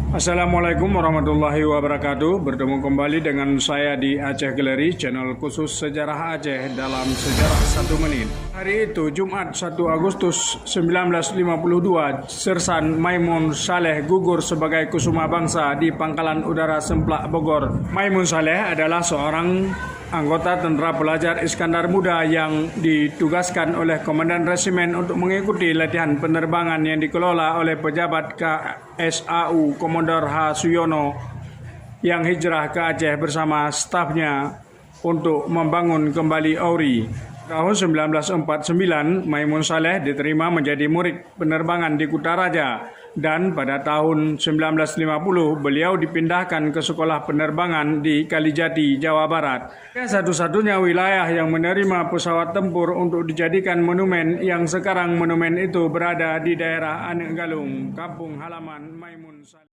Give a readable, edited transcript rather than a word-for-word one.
Assalamualaikum warahmatullahi wabarakatuh. Bertemu kembali dengan saya di Aceh Gallery, channel khusus sejarah Aceh dalam sejarah 1 menit. Hari itu Jumat 1 Agustus 1952, Sersan Maimun Saleh gugur sebagai kusuma bangsa di Pangkalan Udara Semplak, Bogor. Maimun Saleh adalah seorang anggota tentara pelajar Iskandar Muda yang ditugaskan oleh Komandan Resimen untuk mengikuti latihan penerbangan yang dikelola oleh pejabat KSAU Komodor H. Suyono yang hijrah ke Aceh bersama stafnya untuk membangun kembali AURI. Tahun 1949, Maimun Saleh diterima menjadi murid penerbangan di Kutaraja, dan pada tahun 1950 beliau dipindahkan ke sekolah penerbangan di Kalijati, Jawa Barat. Satu-satunya wilayah yang menerima pesawat tempur untuk dijadikan monumen, yang sekarang monumen itu berada di daerah Anek Galung, kampung halaman Maimun Saleh.